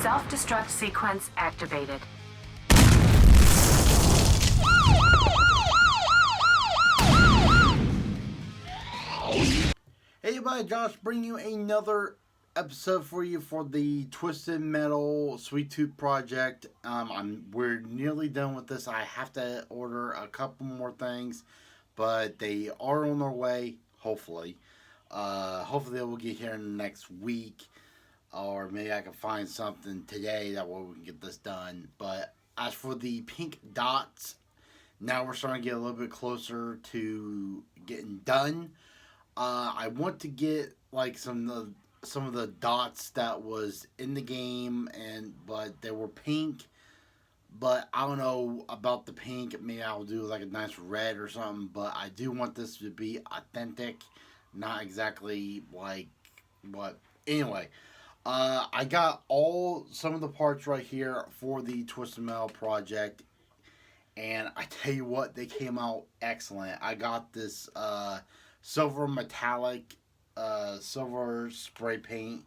Self-destruct sequence activated. Hey everybody, Josh bringing you another episode for you for the Twisted Metal Sweet Tooth project. We're nearly done with this. I have to order a couple more things, but they are on their way. Hopefully, hopefully they will get here in the next week, or maybe I can find something today that way we can get this done. But as for the pink dots, now we're starting to get a little bit closer to getting done. I want to get like some of the dots that was in the game, but they were pink. But I don't know about the pink. Maybe I'll do like a nice red or something. But I do want this to be authentic, not exactly like what. Anyway, I got some of the parts right here for the Twisted Metal project, and I tell you what, they came out excellent. I got this silver metallic silver spray paint,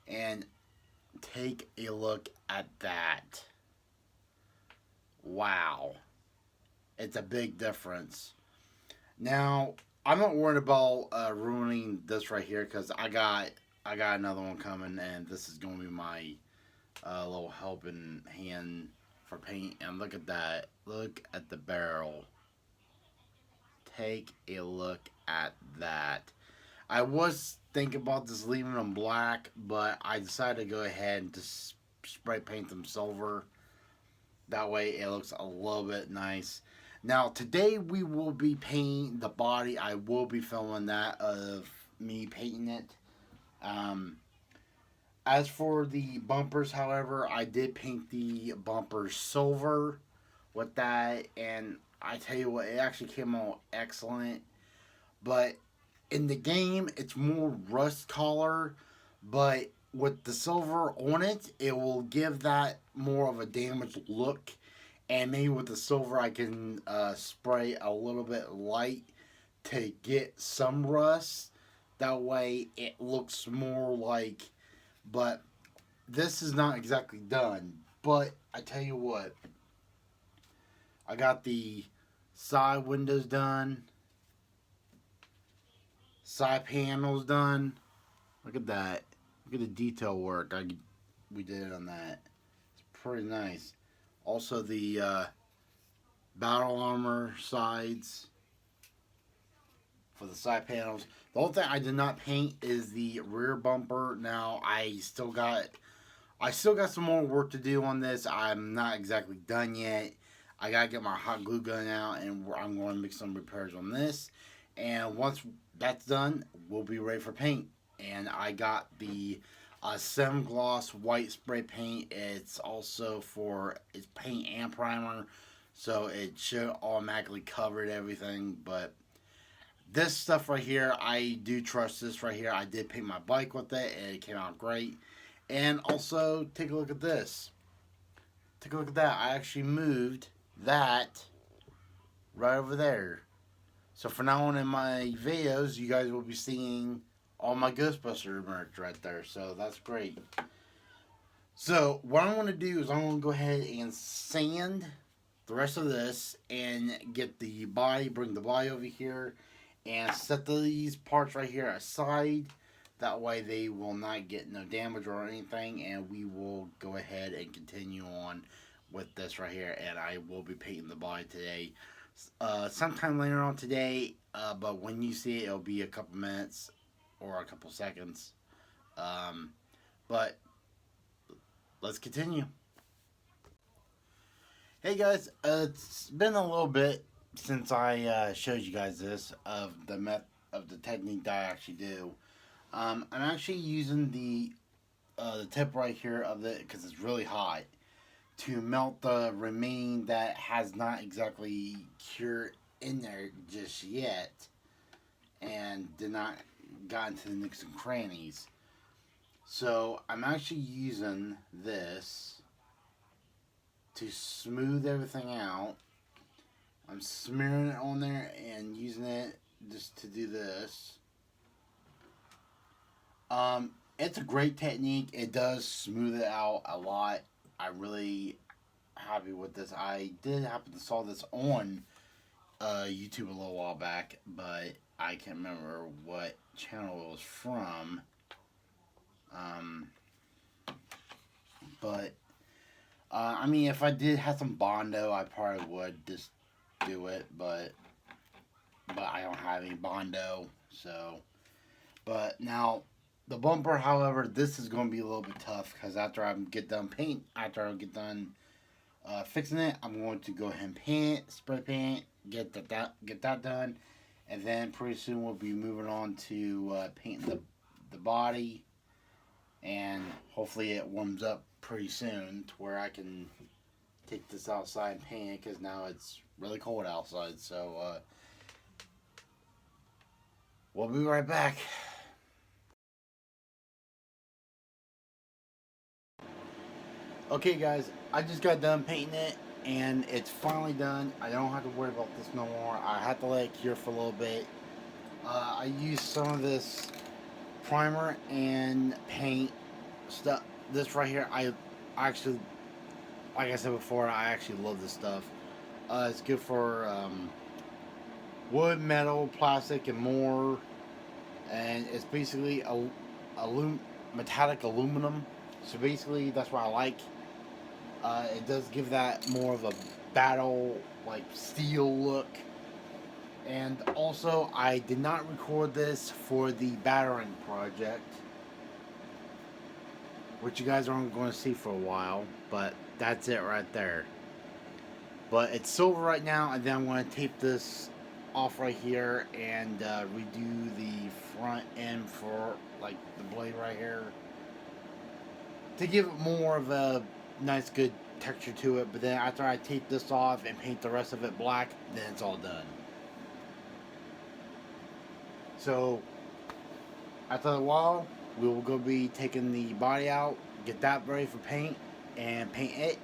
and take a look at that. Wow, it's a big difference. Now I'm not worried about ruining this right here because I got another one coming, and this is going to be my little helping hand for paint. And look at that, look at the barrel. Take a look at that. I was thinking about just leaving them black, but I decided to go ahead and just spray paint them silver. That way it looks a little bit nice. Now today we will be painting the body. I will be filming that of me painting it. Um, as for the bumpers, however, I did paint the bumpers silver with that, and I tell you what, it actually came out excellent. But in the game, it's more rust color, but with the silver on it, it will give that more of a damaged look. And maybe with the silver, I can spray a little bit light to get some rust. That way, it looks more like. But this is not exactly done. But I tell you what, I got the side windows done. Side panels done. Look at that. Look at the detail work we did on that. It's pretty nice. Also the battle armor sides for the side panels. The only thing I did not paint is the rear bumper. Now I still got some more work to do on this. I'm not exactly done yet. I gotta get my hot glue gun out, and I'm going to make some repairs on this. And once that's done, we'll be ready for paint. And I got the Sim Gloss white spray paint. It's paint and primer, so it should automatically cover everything. But this stuff right here, I do trust this right here. I did paint my bike with it, and it came out great. And also, take a look at this. Take a look at that. I actually moved that right over there. So for now on in my videos, you guys will be seeing all my Ghostbuster merch right there. So that's great. So what I'm going to do is I'm going to go ahead and sand the rest of this and get the body, bring the body over here, and set these parts right here aside. That way they will not get no damage or anything, and we will go ahead and continue on with this right here. And I will be painting the body today. Sometime later on today, but when you see it, it'll be a couple minutes or a couple seconds. But let's continue. Hey guys, it's been a little bit since I showed you guys this of the technique that I actually do. I'm actually using the tip right here of it because it's really hot to melt the remaining that has not exactly cured in there just yet and did not got into the nooks and crannies. So I'm actually using this to smooth everything out. I'm smearing it on there and using it just to do this. it's a great technique. It does smooth it out a lot. I really happy with this. I did happen to saw this on YouTube a little while back, but I can't remember what channel it was from. Um, but I mean, if I did have some Bondo, I probably would just do it, but I don't have any Bondo, so. But now the bumper, however, this is going to be a little bit tough because after I get done fixing it, I'm going to go ahead and paint it, spray paint, get that done, and then pretty soon we'll be moving on to painting the body, and hopefully it warms up pretty soon to where I can take this outside and paint it because now it's really cold outside. So we'll be right back. Okay guys, I just got done painting it and it's finally done. I don't have to worry about this no more. I had to let it cure for a little bit. I used some of this primer and paint stuff. This right here, I actually, like I said before, I actually love this stuff. It's good for wood, metal, plastic, and more. And it's basically a metallic aluminum. So basically, that's what I like. It does give that more of a battle, like, steel look. And also, I did not record this for the battering project, which you guys aren't going to see for a while, but that's it right there. But it's silver right now, and then I'm going to tape this off right here and redo the front end for, like, the blade right here to give it more of a nice, good texture to it. But then after I tape this off and paint the rest of it black, then it's all done. So after a while, we will go be taking the body out, get that ready for paint, and paint it,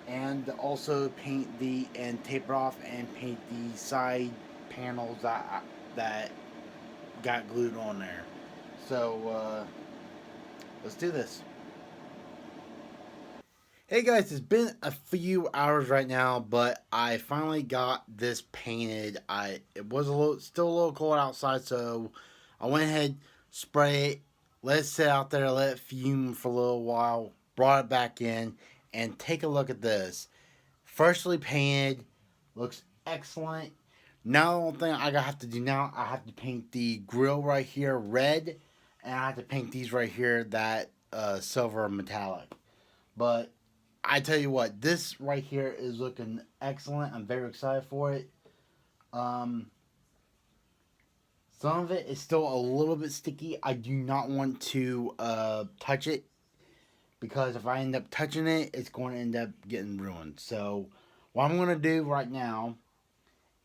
and also paint and tape it off and paint the side panels that got glued on there. So let's do this. Hey guys, it's been a few hours right now, but I finally got this painted. It was still a little cold outside, so I went ahead, spray it, let it sit out there, let it fume for a little while, brought it back in, and take a look at this. Freshly painted, looks excellent. Now the only thing I have to do now, I have to paint the grill right here red, and I have to paint these right here that silver metallic. But I tell you what, this right here is looking excellent. I'm very excited for it. Some of it is still a little bit sticky. I do not want to touch it, because if I end up touching it, it's going to end up getting ruined. So what I'm going to do right now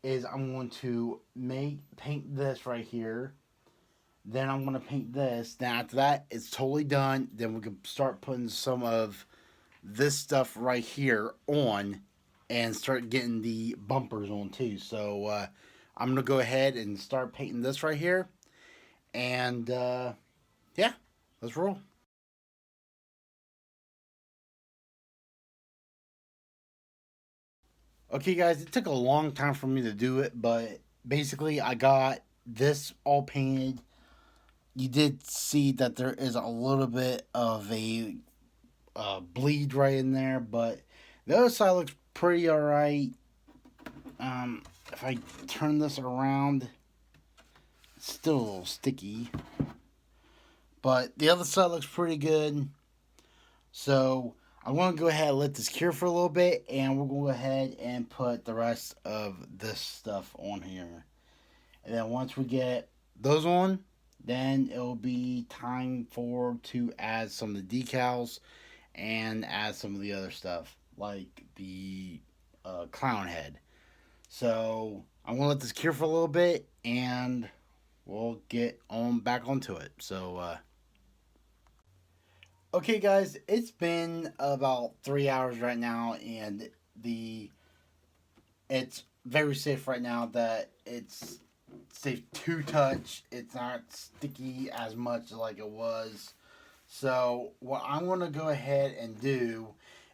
is I'm going to paint this right here. Then I'm going to paint this. Then after that, it's totally done. Then we can start putting some of this stuff right here on and start getting the bumpers on too. So I'm gonna go ahead and start painting this right here, and yeah, let's roll. Okay guys, it took a long time for me to do it, but basically I got this all painted. You did see that there is a little bit of a bleed right in there, but the other side looks pretty alright. If I turn this around, it's still a little sticky, but the other side looks pretty good. So I'm going to go ahead and let this cure for a little bit, and we'll go ahead and put the rest of this stuff on here. And then once we get those on, then it'll be time to add some of the decals and add some of the other stuff, like the clown head. So I'm going to let this cure for a little bit, and we'll get back onto it. So, okay guys, it's been about 3 hours right now, and it's very safe right now that it's safe to touch. It's not sticky as much like it was. So what I'm going to go ahead and do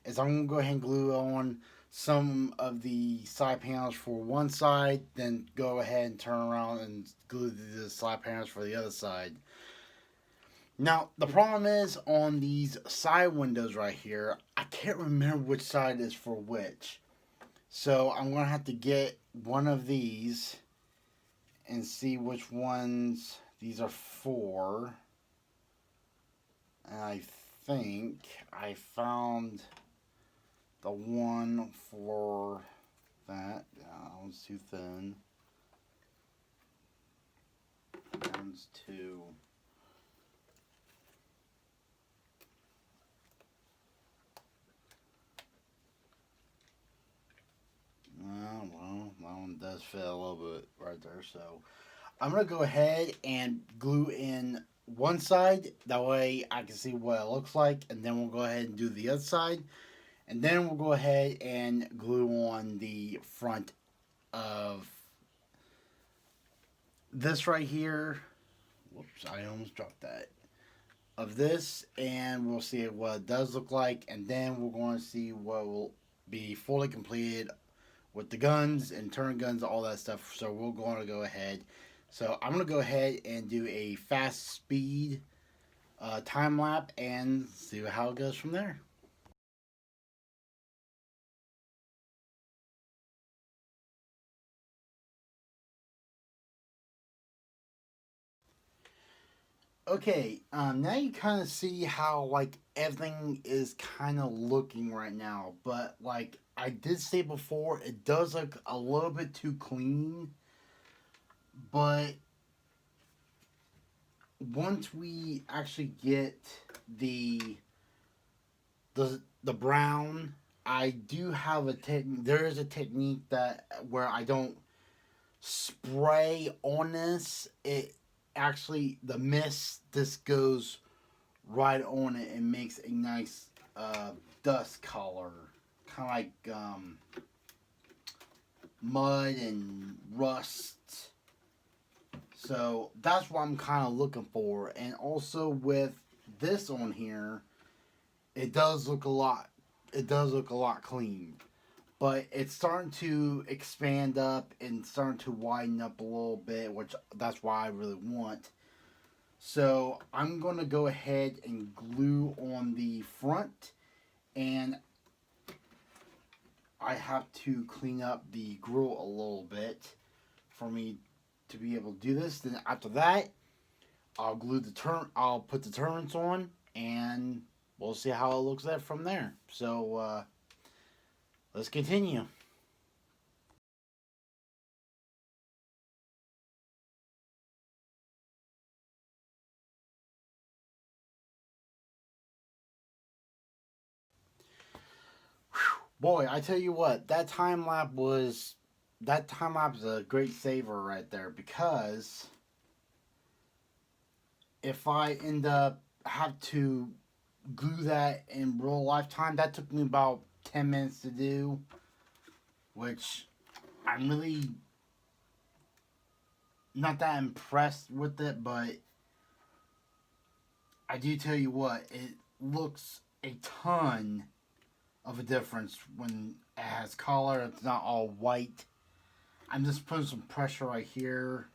is I'm going to go ahead and glue on some of the side panels for one side, then go ahead and turn around and glue the side panels for the other side. Now, the problem is on these side windows right here, I can't remember which side is for which. So I'm going to have to get one of these and see which ones these are for. And I think I found the one for that. That one's too thin. That one's too... well, that one does fit a little bit right there. So I'm going to go ahead and glue in one side. That way I can see what it looks like. And then we'll go ahead and do the other side. And then we'll go ahead and glue on the front of this right here. Whoops, I almost dropped that. Of this. And we'll see what it does look like. And then we're going to see what will be fully completed with the guns and turn guns, all that stuff. So we're going to go ahead. So I'm going to go ahead and do a fast speed time lapse and see how it goes from there. Okay, now you kind of see how like everything is kind of looking right now, but like I did say before, it does look a little bit too clean. But once we actually get the brown, I do have a there is a technique that where I don't spray on this. It actually, the mist just goes right on it and makes a nice dust color, kind of like mud and rust. So that's what I'm kind of looking for. And also with this on here, it does look a lot clean. But it's starting to expand up and starting to widen up a little bit, which that's why I really want. So I'm going to go ahead and glue on the front, and I have to clean up the grill a little bit for me to be able to do this. Then after that, I'll put the turrets on, and we'll see how it looks like from there. So let's continue. Boy, I tell you what, that time lapse is a great saver right there, because if I end up have to glue that in real lifetime, that took me about 10 minutes to do, which I'm really not that impressed with it, but I do tell you what, it looks a ton of a difference when it has color. It's not all white. I'm just putting some pressure right here.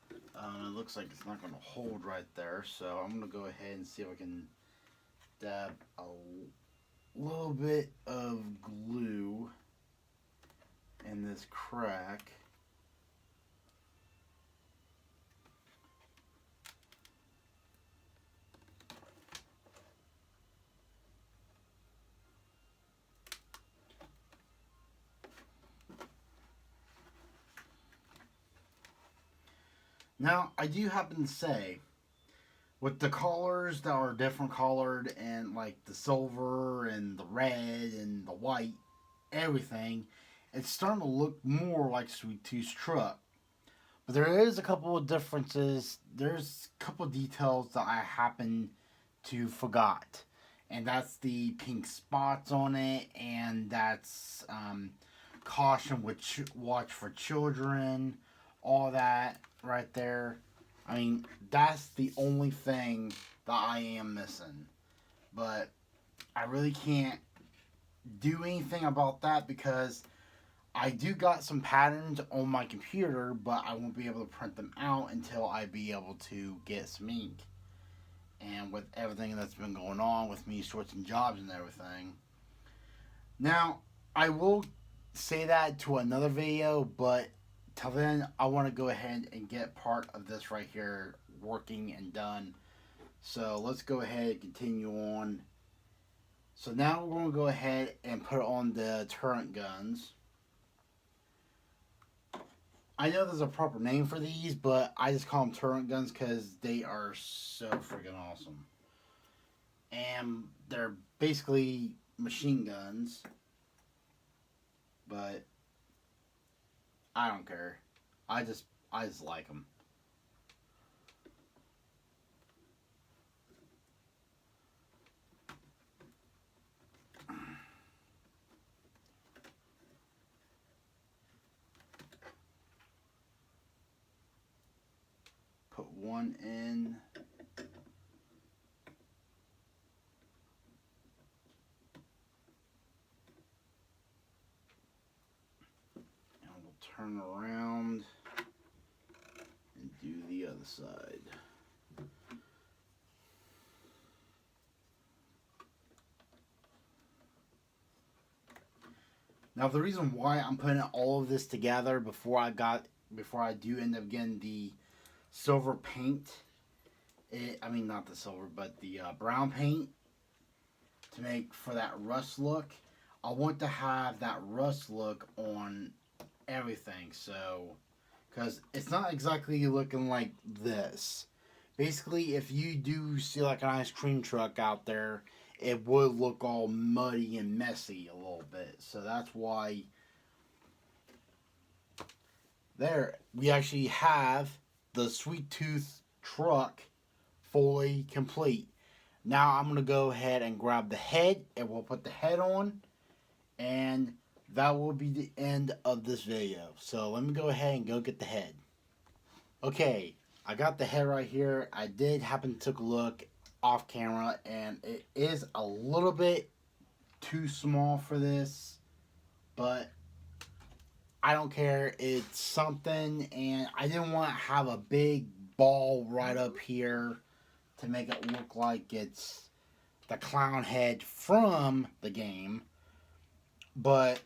It looks like it's not going to hold right there, so I'm going to go ahead and see if I can dab a little bit of glue in this crack. Now, I do happen to say, with the colors that are different colored, and like the silver and the red and the white, everything, it's starting to look more like Sweet Tooth's truck. But there is a couple of differences. There's a couple of details that I happen to forgot. And that's the pink spots on it, and that's caution with watch for children. all that right there. I mean, that's the only thing that I am missing. But I really can't do anything about that because I do got some patterns on my computer, but I won't be able to print them out until I be able to get some ink. And with everything that's been going on with me switching jobs and everything. Now, I will say that to another video, but till then, I want to go ahead and get part of this right here working and done. So let's go ahead and continue on. So now we're going to go ahead and put on the turret guns. I know there's a proper name for these, but I just call them turret guns because they are so freaking awesome. And they're basically machine guns, but I don't care. I just like them. Put one in. And we'll turn around and do the other side. Now the reason why I'm putting all of this together before I do end up getting the silver paint, I mean not the silver but the brown paint to make for that rust look. I want to have that rust look on everything, so because it's not exactly looking like this. Basically, if you do see like an ice cream truck out there, it would look all muddy and messy a little bit. So that's why there we actually have the Sweet Tooth truck fully complete. Now I'm going to go ahead and grab the head and we'll put the head on, and that will be the end of this video. So let me go ahead and go get the head. Okay, I got the head right here. I did happen to take a look off camera, and it is a little bit too small for this, but I don't care. It's something, and I didn't want to have a big ball right up here to make it look like it's the clown head from the game, but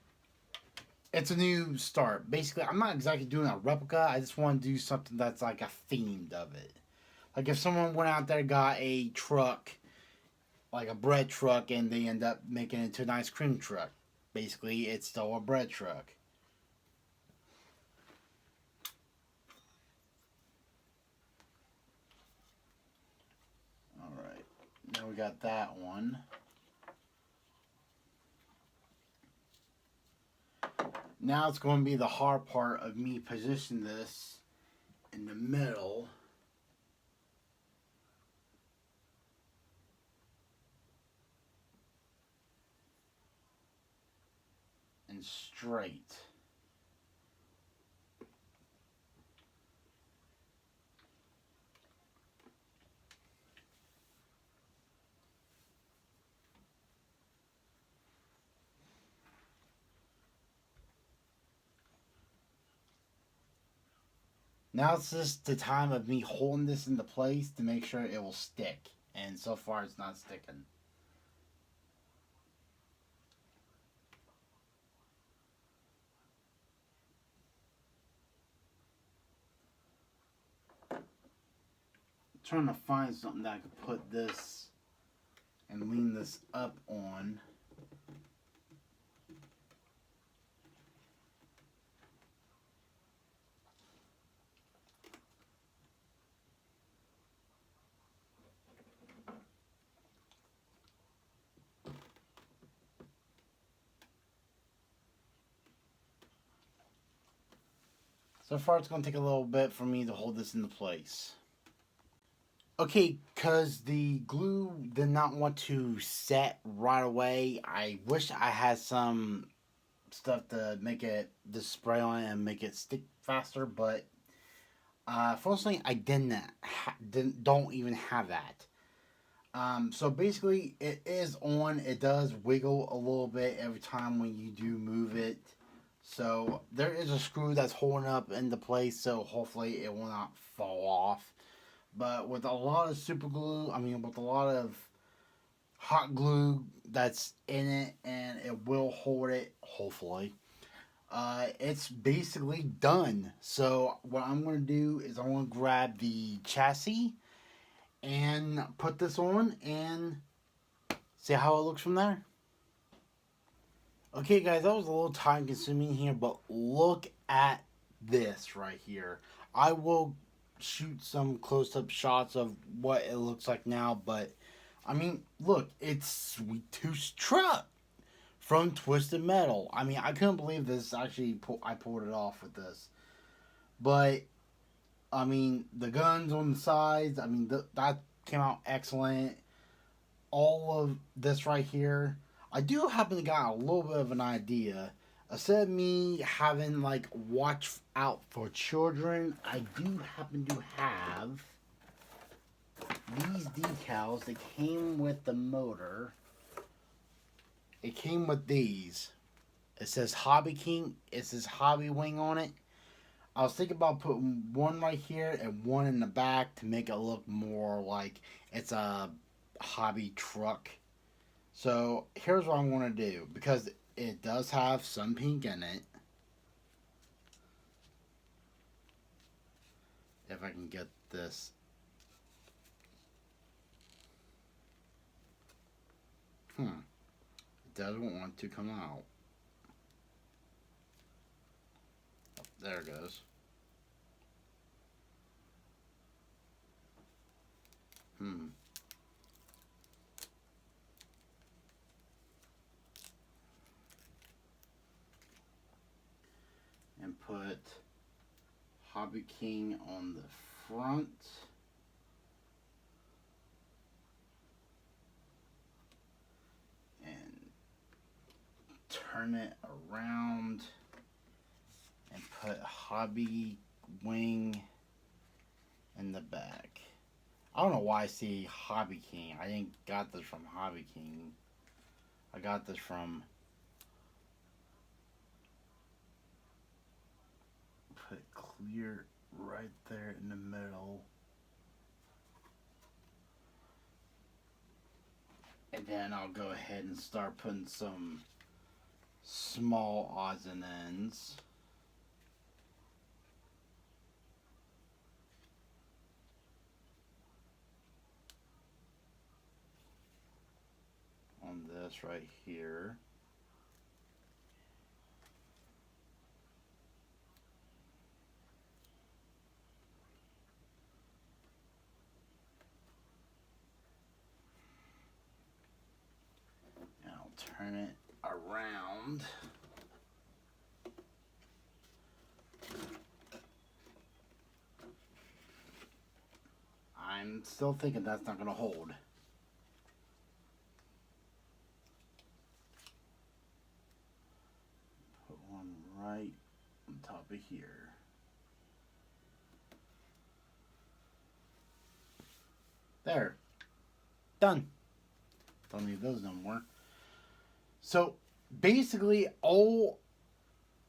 it's a new start. Basically, I'm not exactly doing a replica. I just want to do something that's like a themed of it. Like if someone went out there and got a truck, like a bread truck, and they end up making it into an ice cream truck. Basically, it's still a bread truck. Alright, now we got that one. Now it's going to be the hard part of me positioning this in the middle. And straight. Now it's just the time of me holding this into place to make sure it will stick. And so far it's not sticking. Trying to find something that I could put this and lean this up on. So far it's going to take a little bit for me to hold this into place. Okay, because the glue did not want to set right away, I wish I had some stuff to make it just spray on it and make it stick faster, but Fortunately, I don't even have that. So basically, it is on. It does wiggle a little bit every time when you do move it. So there is a screw that's holding up into place. So hopefully it will not fall off. But with a lot of super glue, I mean, with a lot of hot glue that's in it, and it will hold it. Hopefully, it's basically done. So what I'm going to do is I'm going to grab the chassis and put this on and see how it looks from there. Okay, guys, that was a little time consuming here, but look at this right here. I will shoot some close up shots of what it looks like now, but I mean, look, it's Sweet Tooth's truck from Twisted Metal. I mean, I couldn't believe this. Actually, I pulled it off with this, but I mean, the guns on the sides. I mean, that came out excellent. All of this right here, I do happen to got a little bit of an idea. Instead of me having like watch out for children, I do happen to have these decals that came with the motor. It came with these. It says Hobby King. It says Hobby Wing on it. I was thinking about putting one right here and one in the back to make it look more like it's a hobby truck. So here's what I'm going to do, because it does have some pink in it. If I can get this. It doesn't want to come out. There it goes. And put Hobby King on the front. And turn it around and put Hobby Wing in the back. I don't know why I see Hobby King. I didn't got this from Hobby King. I got this from, put clear right there in the middle. And then I'll go ahead and start putting some small odds and ends. On this right here. And I'll turn it around. I'm still thinking that's not going to hold. Put one right on top of here. There. Done. Don't need those no more. So basically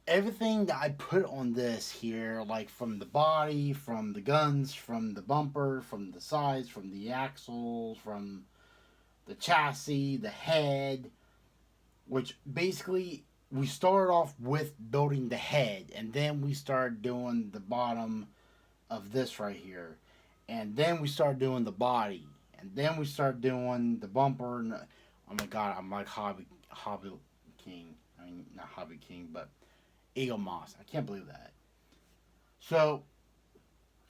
everything that I put on this here, like from the body, from the guns, from the bumper, from the sides, from the axles, from the chassis, the head, which basically we started off with building the head, and then we started doing the bottom of this right here, and then we started doing the body, and then we started doing the bumper. And, oh my god, I'm like Hobby King. I mean, not Hobby King, but Eaglemoss. I can't believe that. So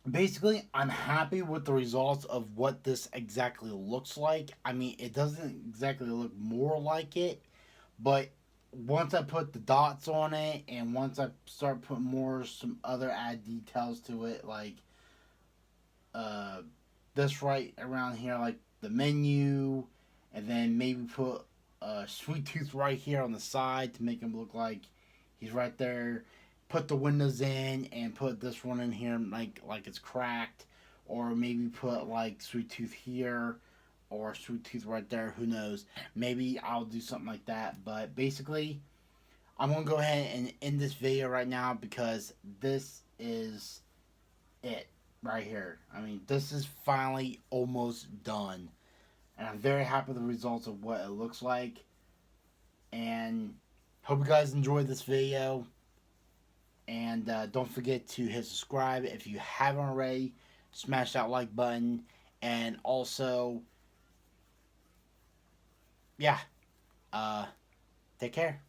basically, I'm happy with the results of what this exactly looks like. I mean, it doesn't exactly look more like it, but once I put the dots on it, and once I start putting some other add details to it, like uh, this right around here, like the menu, and then maybe put Sweet Tooth right here on the side to make him look like he's right there. put the windows in and put this one in here like it's cracked, or maybe put like Sweet Tooth here or Sweet Tooth right there. Who knows? Maybe I'll do something like that. But basically, I'm gonna go ahead and end this video right now because this is it right here. I mean, this is finally almost done, and I'm very happy with the results of what it looks like. And hope you guys enjoyed this video. And don't forget to hit subscribe if you haven't already. Smash that like button. And also, yeah, take care.